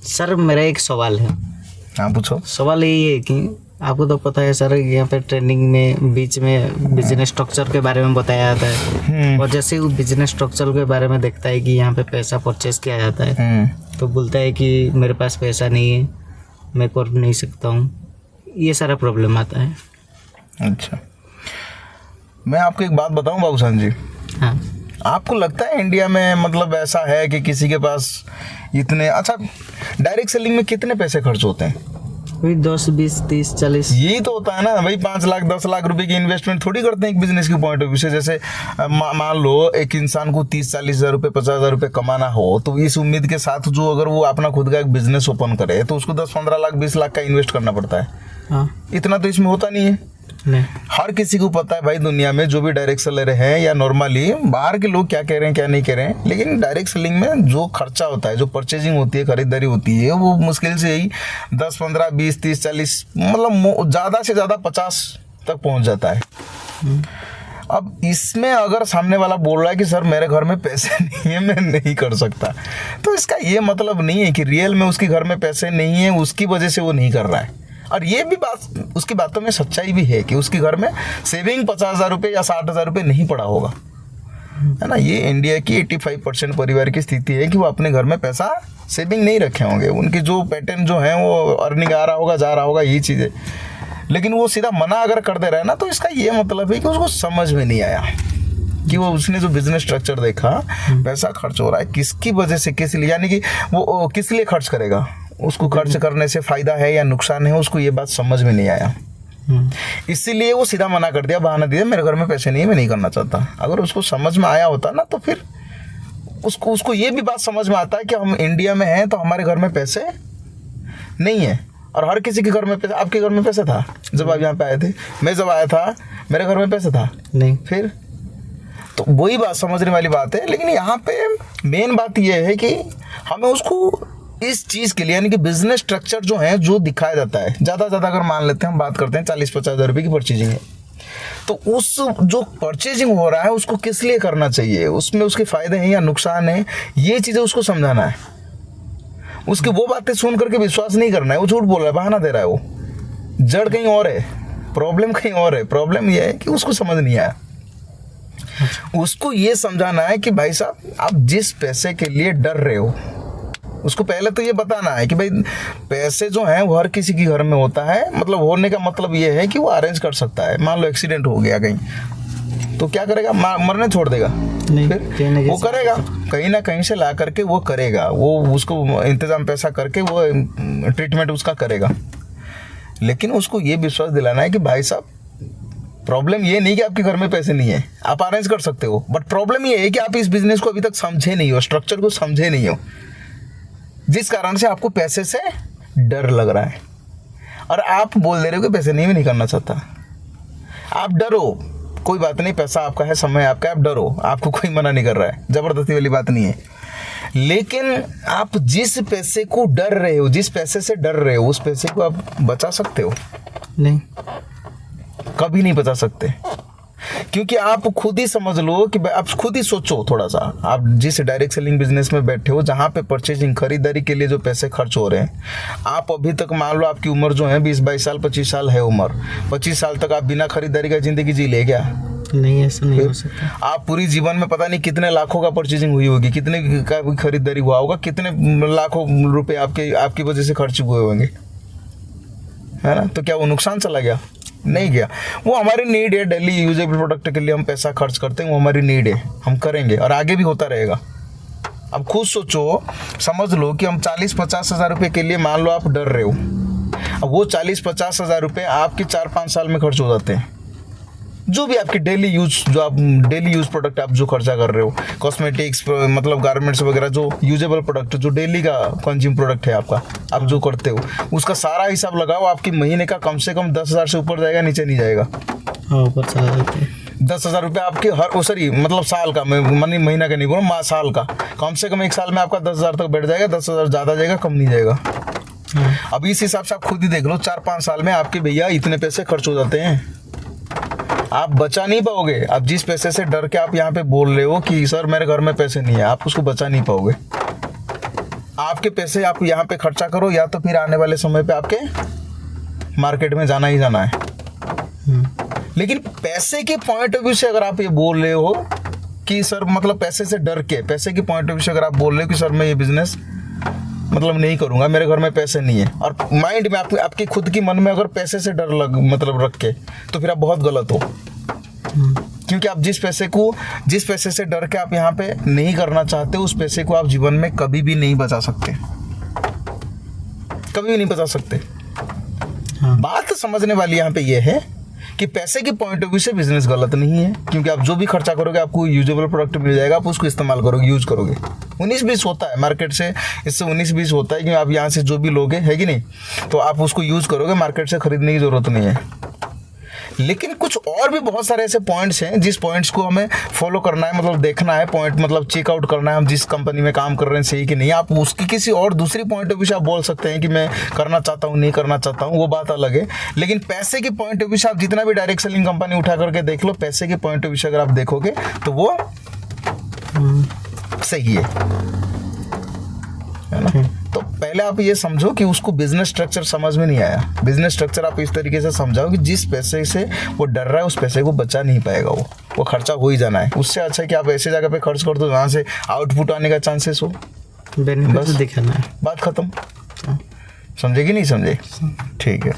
Sir मेरा एक सवाल है। हाँ पूछो। सवाल यही है कि आपको तो पता है सर, यहाँ पे ट्रेनिंग में बीच में बिजनेस स्ट्रक्चर के बारे में बताया जाता है, और जैसे वो बिजनेस स्ट्रक्चर के बारे में देखता है कि यहाँ पे पैसा परचेज किया जाता है, तो बोलता है कि मेरे पास पैसा नहीं है, मैं कर नहीं सकता हूँ। ये सारा प्रॉब्लम आता है। अच्छा, मैं आपको एक बात बताऊँ बाबूसान जी। हाँ, आपको लगता है इंडिया में मतलब ऐसा है कि किसी के पास इतने, अच्छा डायरेक्ट सेलिंग में कितने पैसे खर्च होते हैं? वही 10, 20, 30, 40। यही तो होता है ना भाई। 5 लाख 10 लाख रुपए की इन्वेस्टमेंट थोड़ी करते हैं एक बिजनेस के पॉइंट ऑफ व्यू से। जैसे मान लो एक इंसान को 30-40 हज़ार रुपये 50 हज़ार रुपये कमाना हो, तो इस उम्मीद के साथ जो अगर वो अपना खुद का एक बिजनेस ओपन करे तो उसको 10-15 लाख 20 लाख का इन्वेस्ट करना पड़ता है। हाँ, इतना तो इसमें होता नहीं है। नहीं। हर किसी को पता है भाई, दुनिया में जो भी डायरेक्ट सेलर हैं या नॉर्मली बाहर के लोग क्या कह रहे हैं क्या नहीं कह रहे हैं, लेकिन डायरेक्ट सेलिंग में जो खर्चा होता है, जो परचेजिंग होती है, खरीदारी होती है, वो मुश्किल से यही 10, 15, 20, 30, 40 मतलब ज़्यादा से ज़्यादा 50 तक पहुंच जाता है। अब इसमें अगर सामने वाला बोल रहा है कि सर मेरे घर में पैसे नहीं है, मैं नहीं कर सकता, तो इसका ये मतलब नहीं है कि रियल में उसके घर में पैसे नहीं है, उसकी वजह से वो नहीं कर रहा है। और ये भी बात, उसकी बातों में सच्चाई भी है कि उसके घर में सेविंग 50 हज़ार रुपये या 60 हज़ार रुपये नहीं पड़ा होगा, है ना। ये इंडिया की 85% परिवार की स्थिति है कि वो अपने घर में पैसा सेविंग नहीं रखे होंगे। उनकी जो पैटर्न जो है वो अर्निंग आ रहा होगा, जा रहा होगा, यही चीज़ें। लेकिन वो सीधा मना अगर कर दे रहा है ना, तो इसका ये मतलब है कि उसको समझ में नहीं आया कि वो उसने जो बिजनेस स्ट्रक्चर देखा, पैसा खर्च हो रहा है किसकी वजह से, किस लिए, यानी कि वो किस लिए खर्च करेगा, उसको खर्च करने से फायदा है या नुकसान है, उसको ये बात समझ में नहीं आया। इसीलिए वो सीधा मना कर दिया, बहाना दिया, मेरे घर में पैसे नहीं है, मैं नहीं करना चाहता। अगर उसको समझ में आया होता ना, तो फिर उसको ये भी बात समझ में आता है कि हम इंडिया में हैं तो हमारे घर में पैसे नहीं है। और हर किसी के घर में पैसे, आपके घर में पैसा था जब आप यहाँ पे आए थे? मैं जब आया था मेरे घर में पैसा था नहीं। फिर तो वही बात समझने वाली बात है। लेकिन यहाँ पे मेन बात यह है कि हमें उसको इस चीज़ के लिए, यानी कि बिजनेस स्ट्रक्चर जो है, जो दिखाया जाता है, ज़्यादा अगर मान लेते हैं, हम बात करते हैं 40-50 हज़ार रुपये की परचेजिंग है, तो उस जो परचेजिंग हो रहा है उसको किस लिए करना चाहिए, उसमें उसके फ़ायदे हैं या नुकसान है, ये चीज़ें उसको समझाना है। उसकी वो बातें सुन करके विश्वास नहीं करना है। वो झूठ बोल रहा है, बहाना दे रहा है, वो जड़ कहीं और है, प्रॉब्लम कहीं और है। प्रॉब्लम ये है कि उसको समझ नहीं आया। उसको ये समझाना है कि भाई साहब, आप जिस पैसे के लिए डर रहे हो, उसको पहले तो ये बताना है कि भाई पैसे जो हैं वो हर किसी के घर में होता है। मतलब होने का मतलब ये है कि वो अरेंज कर सकता है। मान लो एक्सीडेंट हो गया कहीं, तो क्या करेगा? मरने छोड़ देगा? नहीं, फिर वो करेगा, कहीं ना कहीं से ला करके वो करेगा, वो उसको इंतजाम पैसा करके वो ट्रीटमेंट उसका करेगा। लेकिन उसको ये विश्वास दिलाना है कि भाई साहब, प्रॉब्लम ये नहीं कि आपके घर में पैसे नहीं है, आप अरेंज कर सकते हो, बट प्रॉब्लम ये है कि आप इस बिजनेस को अभी तक समझे नहीं हो, स्ट्रक्चर को समझे नहीं हो, जिस कारण से आपको पैसे से डर लग रहा है। और आप बोल दे रहे हो कि पैसे नहीं, मैं नहीं करना चाहता। आप डरो, कोई बात नहीं, पैसा आपका है, समय आपका है, आप डरो, आपको कोई मना नहीं कर रहा है, जबरदस्ती वाली बात नहीं है। लेकिन आप जिस पैसे को डर रहे हो, जिस पैसे से डर रहे हो, उस पैसे को आप बचा सकते हो? नहीं, कभी नहीं बचा सकते। क्योंकि आप खुद ही समझ लो कि आप खुद ही सोचो थोड़ा सा, आप जिस डायरेक्ट सेलिंग बिजनेस में बैठे हो, जहाँ पे परचेजिंग, खरीदारी के लिए जो पैसे खर्च हो रहे हैं, आप अभी तक मान लो आपकी उम्र जो है 20-22 साल, 25 साल है उम्र, 25 साल तक आप बिना खरीदारी का जिंदगी जी ले क्या? नहीं, ऐसा नहीं हो सकता। आप पूरी जीवन में पता नहीं कितने लाखों का परचेजिंग हुई होगी, कितने का खरीदारी हुआ होगा, कितने लाखों रुपए आपकी वजह से खर्च हुए होंगे, है ना। तो क्या वो नुकसान चला गया? नहीं गया। वो हमारी नीड है, डेली यूजेबल प्रोडक्ट के लिए हम पैसा खर्च करते हैं, वो हमारी नीड है, हम करेंगे और आगे भी होता रहेगा। अब खुद सोचो, समझ लो कि हम 40-50 हज़ार रुपये के लिए मान लो आप डर रहे हो, अब वो 40-50 हज़ार रुपये आपके 4-5 साल में खर्च हो जाते हैं। जो भी आपके डेली यूज, जो आप डेली यूज प्रोडक्ट आप जो खर्चा कर रहे हो, कॉस्मेटिक्स, मतलब गारमेंट्स वगैरह, जो यूजेबल प्रोडक्ट, जो डेली का कंज्यूम प्रोडक्ट है आपका, आप जो करते हो, उसका सारा हिसाब लगाओ, आपकी महीने का कम से कम 10 हज़ार से ऊपर जाएगा, नीचे नहीं जाएगा? हाँ, ऊपर चला जाता है। 10 हज़ार रुपये आपके मतलब साल का, मैं महीना का नहीं बोल रहा, साल का, कम से कम एक साल में आपका 10 हज़ार तक बैठ जाएगा। 10 हज़ार ज़्यादा जाएगा, कम नहीं जाएगा। अब इस हिसाब से आप खुद ही देख लो, 4-5 साल में आपके भैया इतने पैसे खर्च हो जाते हैं, आप बचा नहीं पाओगे। आप जिस पैसे से डर के आप यहाँ पे बोल रहे हो कि सर मेरे घर में पैसे नहीं है, आप उसको बचा नहीं पाओगे। आपके पैसे आप यहाँ पे खर्चा करो या तो फिर आने वाले समय पे आपके मार्केट में जाना ही जाना है। लेकिन पैसे के पॉइंट ऑफ व्यू से अगर आप ये बोल रहे हो कि सर मतलब पैसे से डर के, पैसे के पॉइंट ऑफ व्यू से अगर आप बोल रहे हो कि सर मैं ये बिजनेस मतलब नहीं करूंगा, मेरे घर में पैसे नहीं है, और माइंड में आपकी खुद की मन में अगर पैसे से डर मतलब रख के, तो फिर आप बहुत गलत हो। क्योंकि आप जिस पैसे से डर के आप यहाँ पे नहीं करना चाहते, उस पैसे को आप जीवन में कभी भी नहीं बचा सकते, कभी भी नहीं बचा सकते। बात समझने वाली यहाँ पे ये है कि पैसे के पॉइंट ऑफ व्यू से बिजनेस गलत नहीं है, क्योंकि आप जो भी खर्चा करोगे आपको यूजेबल प्रोडक्ट मिल जाएगा, आप उसको इस्तेमाल करोगे, यूज करोगे। 19-20 होता है मार्केट से, इससे 19-20 होता है कि आप यहाँ से जो भी लोगे है कि नहीं, तो आप उसको यूज करोगे, मार्केट से खरीदने की जरूरत नहीं है। लेकिन कुछ और भी बहुत सारे ऐसे पॉइंट्स हैं जिस पॉइंट्स को हमें फॉलो करना है, मतलब देखना है, पॉइंट मतलब चेकआउट करना है हम जिस कंपनी में काम कर रहे हैं सही कि नहीं। आप उसकी किसी और दूसरी पॉइंट ऑफ व्यू से आप बोल सकते हैं कि मैं करना चाहता हूँ, नहीं करना चाहता हूँ, वो बात अलग है। लेकिन पैसे के पॉइंट ऑफ व्यू से आप जितना भी डायरेक्ट सेलिंग कंपनी उठा करके देख लो, पैसे के पॉइंट ऑफ व्यू से अगर आप देखोगे तो वो सही है ना। तो पहले आप ये समझो कि उसको बिजनेस स्ट्रक्चर समझ में नहीं आया। बिजनेस स्ट्रक्चर आप इस तरीके से समझाओ कि जिस पैसे से वो डर रहा है उस पैसे को बचा नहीं पाएगा, वो खर्चा हो ही जाना है। उससे अच्छा है कि आप ऐसे जगह पे खर्च कर दो जहाँ से आउटपुट आने का चांसेस हो, बेनिफिट दिखाना है, बात खत्म। समझे कि नहीं समझे? ठीक है।